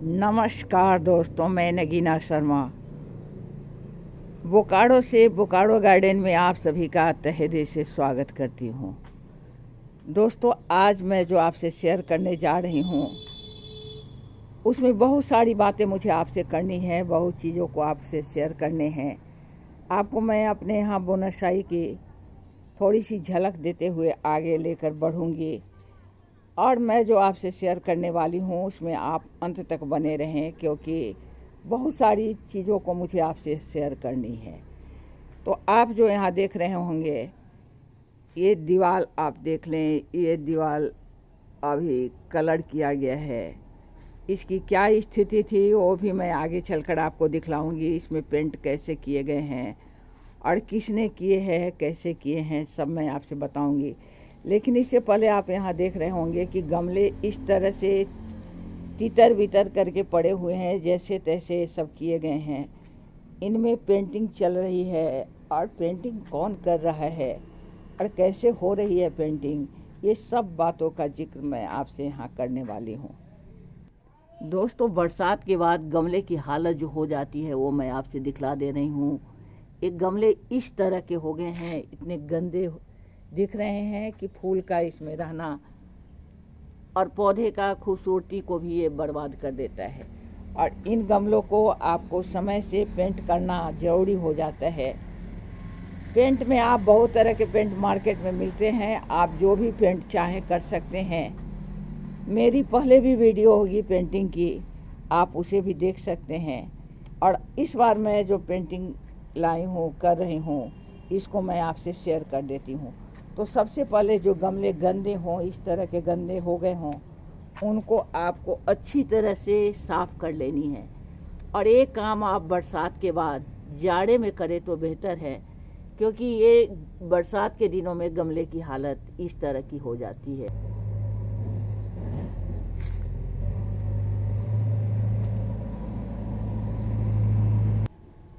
नमस्कार दोस्तों, मैं नगीना शर्मा बोकारो से बोकारो गार्डन में आप सभी का तहे दिल से स्वागत करती हूँ। दोस्तों, आज मैं जो आपसे शेयर करने जा रही हूँ उसमें बहुत सारी बातें मुझे आपसे करनी है, बहुत चीज़ों को आपसे शेयर करने हैं। आपको मैं अपने यहाँ बोनसाई की थोड़ी सी झलक देते हुए आगे लेकर बढ़ूँगी और मैं जो आपसे शेयर करने वाली हूँ उसमें आप अंत तक बने रहें, क्योंकि बहुत सारी चीज़ों को मुझे आपसे शेयर करनी है। तो आप जो यहाँ देख रहे होंगे, ये दीवार आप देख लें, ये दीवार अभी कलर किया गया है। इसकी क्या स्थिति थी वो भी मैं आगे चलकर आपको दिखलाऊंगी। इसमें पेंट कैसे किए गए हैं और किसने किए हैं, कैसे किए हैं, सब मैं आपसे बताऊंगी। लेकिन इससे पहले आप यहाँ देख रहे होंगे कि गमले इस तरह से तितर बितर करके पड़े हुए हैं, जैसे तैसे सब किए गए हैं। इनमें पेंटिंग चल रही है और पेंटिंग कौन कर रहा है और कैसे हो रही है पेंटिंग, ये सब बातों का जिक्र मैं आपसे यहाँ करने वाली हूँ। दोस्तों, बरसात के बाद गमले की हालत जो हो जाती है वो मैं आपसे दिखला दे रही हूँ। एक गमले इस तरह के हो गए हैं, इतने गंदे दिख रहे हैं कि फूल का इसमें रहना और पौधे का खूबसूरती को भी ये बर्बाद कर देता है। और इन गमलों को आपको समय से पेंट करना ज़रूरी हो जाता है। पेंट में आप बहुत तरह के पेंट मार्केट में मिलते हैं, आप जो भी पेंट चाहें कर सकते हैं। मेरी पहले भी वीडियो होगी पेंटिंग की, आप उसे भी देख सकते हैं। और इस बार मैं जो पेंटिंग लाई हूँ, कर रही हूँ, इसको मैं आपसे शेयर कर देती हूँ। तो सबसे पहले जो गमले गंदे हों, इस तरह के गंदे हो गए हों, उनको आपको अच्छी तरह से साफ़ कर लेनी है। और एक काम आप बरसात के बाद जाड़े में करें तो बेहतर है, क्योंकि ये बरसात के दिनों में गमले की हालत इस तरह की हो जाती है।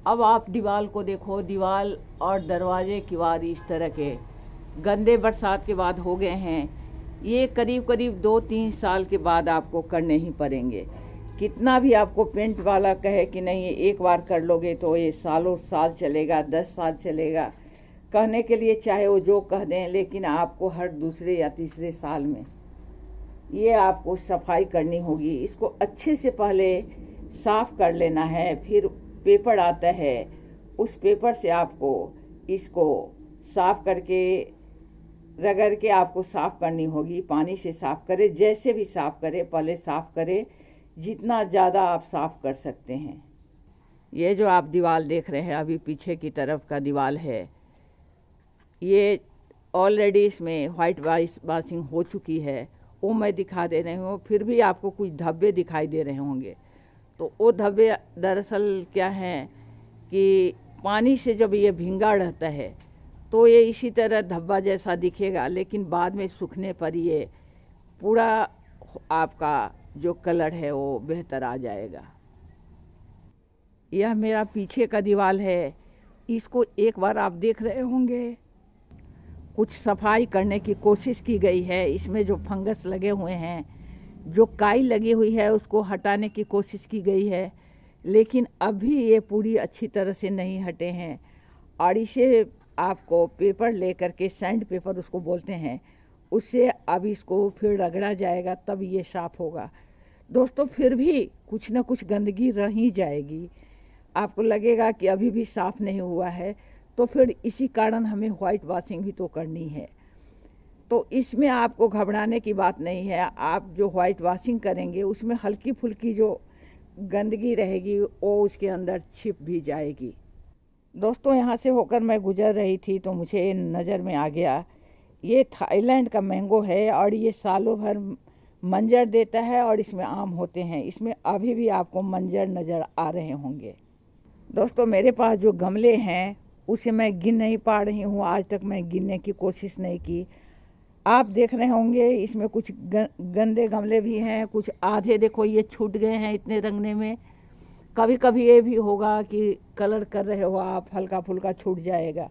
अब आप दीवार को देखो, दीवार और दरवाजे किवाड़ इस तरह के गंदे बरसात के बाद हो गए हैं। ये करीब करीब 2-3 साल के बाद आपको करने ही पड़ेंगे। कितना भी आपको पेंट वाला कहे कि नहीं ये एक बार कर लोगे तो ये सालों साल चलेगा, 10 साल चलेगा, कहने के लिए चाहे वो जो कह दें, लेकिन आपको हर दूसरे या तीसरे साल में ये आपको सफाई करनी होगी। इसको अच्छे से पहले साफ कर लेना है। फिर पेपर आता है, उस पेपर से आपको इसको साफ करके रगड़ के आपको साफ करनी होगी। पानी से साफ करें, जैसे भी साफ करें, पहले साफ करें जितना ज़्यादा आप साफ कर सकते हैं। ये जो आप दीवार देख रहे हैं, अभी पीछे की तरफ का दीवार है, ये ऑलरेडी इसमें वाइट वॉशिंग हो चुकी है, वो मैं दिखा दे रही हूँ। फिर भी आपको कुछ धब्बे दिखाई दे रहे होंगे, तो वो धब्बे दरअसल क्या हैं कि पानी से जब ये भींगा रहता है तो ये इसी तरह धब्बा जैसा दिखेगा, लेकिन बाद में सूखने पर ये पूरा आपका जो कलर है वो बेहतर आ जाएगा। यह मेरा पीछे का दीवार है, इसको एक बार आप देख रहे होंगे, कुछ सफाई करने की कोशिश की गई है। इसमें जो फंगस लगे हुए हैं, जो काई लगी हुई है, उसको हटाने की कोशिश की गई है, लेकिन अभी ये पूरी अच्छी तरह से नहीं हटे हैं। और इसे आपको पेपर लेकर के, सैंड पेपर उसको बोलते हैं, उससे अब इसको फिर रगड़ा जाएगा, तब ये साफ़ होगा। दोस्तों, फिर भी कुछ ना कुछ गंदगी रह ही जाएगी। आपको लगेगा कि अभी भी साफ़ नहीं हुआ है, तो फिर इसी कारण हमें वाइट वॉशिंग भी तो करनी है। तो इसमें आपको घबराने की बात नहीं है। आप जो वाइट वॉशिंग करेंगे उसमें हल्की फुल्की जो गंदगी रहेगी वो उसके अंदर छिप भी जाएगी। दोस्तों, यहाँ से होकर मैं गुजर रही थी तो मुझे नज़र में आ गया, ये थाईलैंड का मैंगो है और ये सालों भर मंजर देता है और इसमें आम होते हैं। इसमें अभी भी आपको मंजर नज़र आ रहे होंगे। दोस्तों, मेरे पास जो गमले हैं उसे मैं गिन नहीं पा रही हूँ, आज तक मैं गिनने की कोशिश नहीं की। आप देख रहे होंगे इसमें कुछ गंदे गमले भी हैं, कुछ आधे देखो ये छूट गए हैं इतने रंगने में। कभी कभी ये भी होगा कि कलर कर रहे हो आप, हल्का फुल्का छूट जाएगा।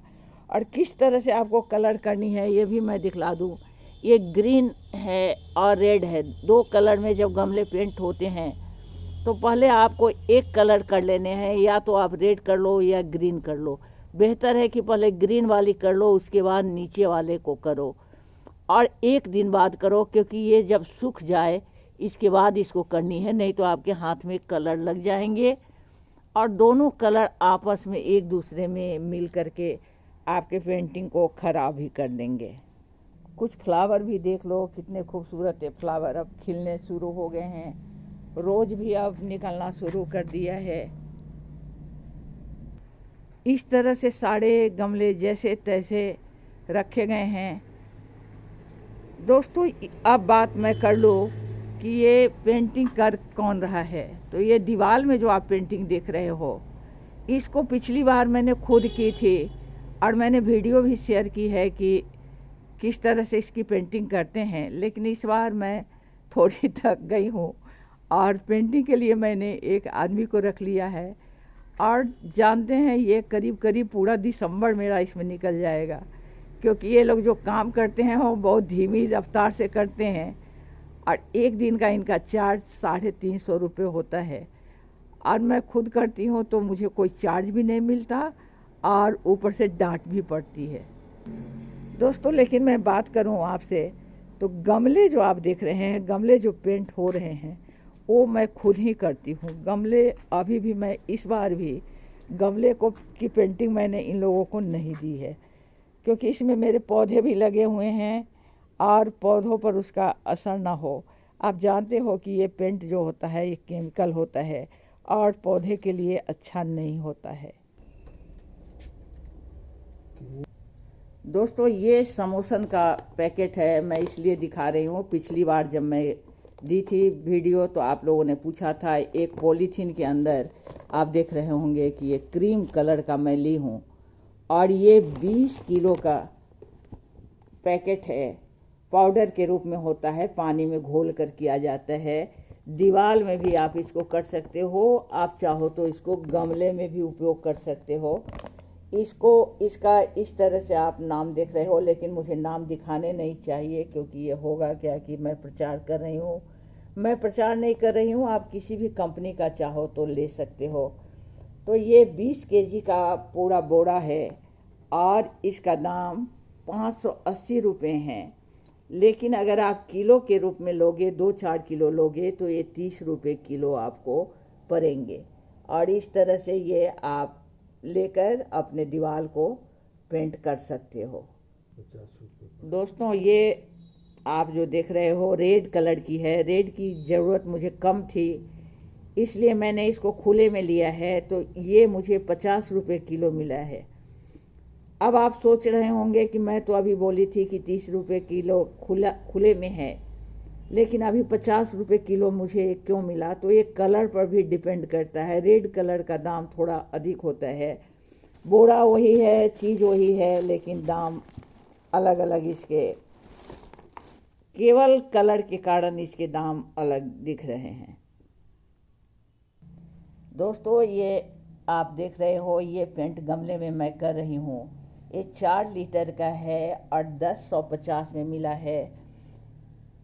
और किस तरह से आपको कलर करनी है ये भी मैं दिखला दूँ। ये ग्रीन है और रेड है, 2 कलर में जब गमले पेंट होते हैं तो पहले आपको एक कलर कर लेने हैं, या तो आप रेड कर लो या ग्रीन कर लो। बेहतर है कि पहले ग्रीन वाली कर लो, उसके बाद नीचे वाले को करो, और एक दिन बाद करो, क्योंकि ये जब सूख जाए इसके बाद इसको करनी है, नहीं तो आपके हाथ में कलर लग जाएंगे और दोनों कलर आपस में एक दूसरे में मिल करके आपके पेंटिंग को ख़राब ही कर देंगे। कुछ फ्लावर भी देख लो कितने खूबसूरत है। फ्लावर अब खिलने शुरू हो गए हैं, रोज भी अब निकलना शुरू कर दिया है। इस तरह से सारे गमले जैसे तैसे रखे गए हैं। दोस्तों अब बात मैं कर लूँ कि ये पेंटिंग कर कौन रहा है। तो ये दीवार में जो आप पेंटिंग देख रहे हो, इसको पिछली बार मैंने खुद की थी और मैंने वीडियो भी शेयर की है कि किस तरह से इसकी पेंटिंग करते हैं। लेकिन इस बार मैं थोड़ी थक गई हूँ और पेंटिंग के लिए मैंने एक आदमी को रख लिया है, और जानते हैं ये करीब करीब पूरा दिसंबर मेरा इसमें निकल जाएगा, क्योंकि ये लोग जो काम करते हैं वो बहुत धीमी रफ्तार से करते हैं और एक दिन का इनका चार्ज 350 रुपये होता है। और मैं खुद करती हूँ तो मुझे कोई चार्ज भी नहीं मिलता और ऊपर से डांट भी पड़ती है। दोस्तों लेकिन मैं बात करूँ आपसे, तो गमले जो आप देख रहे हैं, गमले जो पेंट हो रहे हैं, वो मैं खुद ही करती हूँ। गमले अभी भी मैं इस बार भी गमले को की पेंटिंग मैंने इन लोगों को नहीं दी है, क्योंकि इसमें मेरे पौधे भी लगे हुए हैं और पौधों पर उसका असर ना हो। आप जानते हो कि ये पेंट जो होता है ये केमिकल होता है और पौधे के लिए अच्छा नहीं होता है। दोस्तों ये समोसन का पैकेट है, मैं इसलिए दिखा रही हूँ। पिछली बार जब मैं दी थी वीडियो तो आप लोगों ने पूछा था, एक पॉलीथीन के अंदर आप देख रहे होंगे कि ये क्रीम कलर का मैं ली हूँ, और ये 20 किलो का पैकेट है। पाउडर के रूप में होता है, पानी में घोल कर किया जाता है। दीवार में भी आप इसको कर सकते हो, आप चाहो तो इसको गमले में भी उपयोग कर सकते हो। इसका इस तरह से आप नाम देख रहे हो, लेकिन मुझे नाम दिखाने नहीं चाहिए, क्योंकि ये होगा क्या कि मैं प्रचार कर रही हूँ। मैं प्रचार नहीं कर रही हूँ, आप किसी भी कंपनी का चाहो तो ले सकते हो। तो ये 20 केजी का पूरा बोरा है और इसका दाम 580 रुपये हैं। लेकिन अगर आप किलो के रूप में लोगे, 2-4 किलो लोगे, तो ये 30 रुपये किलो आपको पड़ेंगे। और इस तरह से ये आप लेकर अपने दीवार को पेंट कर सकते हो। दोस्तों ये आप जो देख रहे हो रेड कलर की है। रेड की ज़रूरत मुझे कम थी, इसलिए मैंने इसको खुले में लिया है। तो ये मुझे 50 रुपये किलो मिला है। अब आप सोच रहे होंगे कि मैं तो अभी बोली थी कि 30 रुपये किलो खुले में है, लेकिन अभी 50 रुपये किलो मुझे क्यों मिला? तो ये कलर पर भी डिपेंड करता है। रेड कलर का दाम थोड़ा अधिक होता है। बोरा वही है, चीज़ वही है, लेकिन दाम अलग अलग इसके, केवल कलर के कारण इसके दाम अलग दिख रहे हैं। दोस्तों ये आप देख रहे हो, ये पेंट गमले में मैं कर रही हूँ। ये 4 लीटर का है और 1050 में मिला है।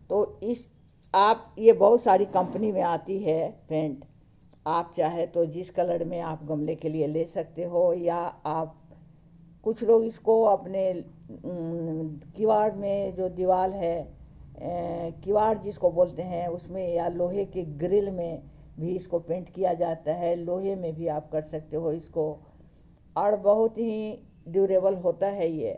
तो ये बहुत सारी कंपनी में आती है पेंट। आप चाहे तो जिस कलर में आप गमले के लिए ले सकते हो, या आप कुछ लोग इसको अपने किवाड़ में जो दीवार है, किवाड़ जिसको बोलते हैं, उसमें या लोहे के ग्रिल में भी इसको पेंट किया जाता है। लोहे में भी आप कर सकते हो इसको, और बहुत ही ड्यूरेबल होता है ये।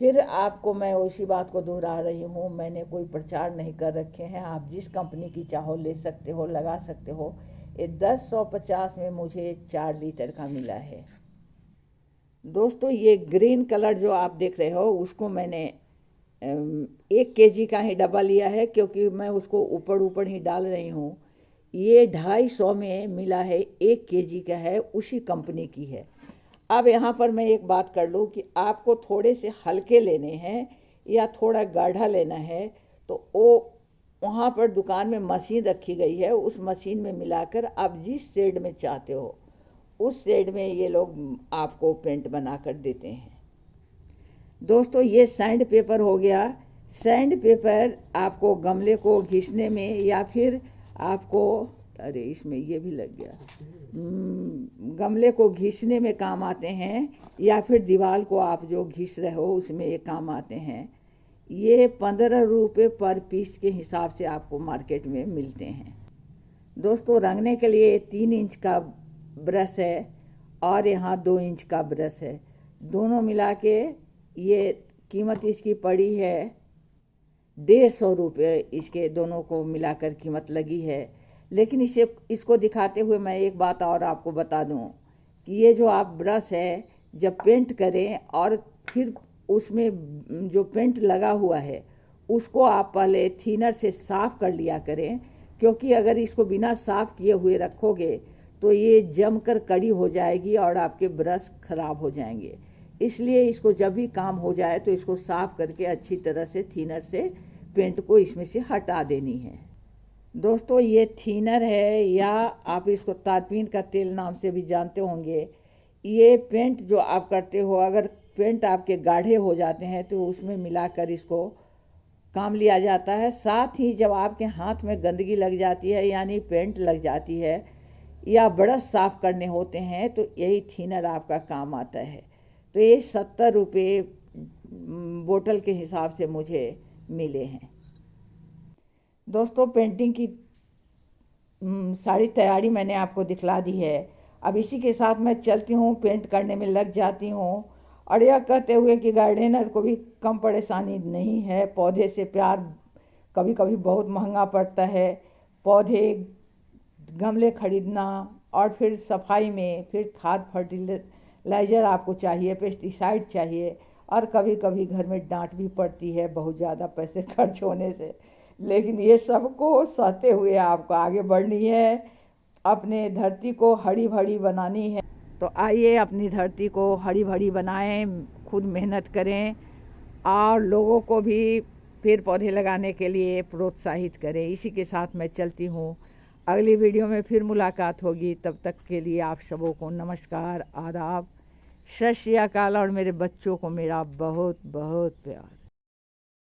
फिर आपको मैं उसी बात को दोहरा रही हूँ, मैंने कोई प्रचार नहीं कर रखे हैं। आप जिस कंपनी की चाहो ले सकते हो, लगा सकते हो। ये 1050 में मुझे 4 लीटर का मिला है। दोस्तों ये ग्रीन कलर जो आप देख रहे हो, उसको मैंने 1 केजी का ही डब्बा लिया है, क्योंकि मैं उसको ऊपर ही डाल रही हूँ। ये 250 में मिला है, 1 केजी का है, उसी कंपनी की है। अब यहाँ पर मैं एक बात कर लूँ कि आपको थोड़े से हल्के लेने हैं या थोड़ा गाढ़ा लेना है, तो वो वहाँ पर दुकान में मशीन रखी गई है। उस मशीन में मिलाकर आप जिस शेड में चाहते हो उस शेड में ये लोग आपको पेंट बना कर देते हैं। दोस्तों ये सैंड पेपर हो गया। सैंड पेपर आपको गमले को घिसने में या फिर आपको अरे इसमें ये भी लग गया। गमले को घिसने में काम आते हैं, या फिर दीवार को आप जो घिस रहे हो उसमें ये काम आते हैं। ये 15 रुपये पर पीस के हिसाब से आपको मार्केट में मिलते हैं। दोस्तों, रंगने के लिए 3 इंच का ब्रश है और यहाँ 2 इंच का ब्रश है। दोनों मिला के ये कीमत इसकी पड़ी है 150 रुपये। इसके दोनों को मिलाकर कीमत लगी है। लेकिन इसको दिखाते हुए मैं एक बात और आपको बता दूं कि ये जो आप ब्रश है जब पेंट करें और फिर उसमें जो पेंट लगा हुआ है उसको आप पहले थिनर से साफ कर लिया करें, क्योंकि अगर इसको बिना साफ किए हुए रखोगे तो ये जमकर कड़ी हो जाएगी और आपके ब्रश खराब हो जाएंगे। इसलिए इसको जब भी काम हो जाए तो इसको साफ करके अच्छी तरह से थिनर से पेंट को इसमें से हटा देनी है। दोस्तों, ये थिनर है या आप इसको तारपीन का तेल नाम से भी जानते होंगे। ये पेंट जो आप करते हो, अगर पेंट आपके गाढ़े हो जाते हैं तो उसमें मिलाकर इसको काम लिया जाता है। साथ ही जब आपके हाथ में गंदगी लग जाती है यानी पेंट लग जाती है या ब्रश साफ करने होते हैं तो यही थिनर आपका काम आता है। तो ये 70 रुपये बोतल के हिसाब से मुझे मिले हैं। दोस्तों, पेंटिंग की सारी तैयारी मैंने आपको दिखला दी है। अब इसी के साथ मैं चलती हूँ, पेंट करने में लग जाती हूँ। और यह कहते हुए कि गार्डनर को भी कम परेशानी नहीं है। पौधे से प्यार कभी कभी बहुत महंगा पड़ता है। पौधे, गमले खरीदना और फिर सफाई में फिर खाद फर्टिलाइज़र आपको चाहिए, पेस्टिसाइड चाहिए, और कभी कभी घर में डांट भी पड़ती है बहुत ज़्यादा पैसे खर्च होने से। लेकिन ये सबको सहते हुए आपको आगे बढ़नी है, अपने धरती को हरी भरी बनानी है। तो आइए अपनी धरती को हरी भरी बनाएं, खुद मेहनत करें और लोगों को भी पेड़ पौधे लगाने के लिए प्रोत्साहित करें। इसी के साथ मैं चलती हूँ। अगली वीडियो में फिर मुलाकात होगी। तब तक के लिए आप सबों को नमस्कार, आदाब, सत श्री अकाल और मेरे बच्चों को मेरा बहुत बहुत प्यार।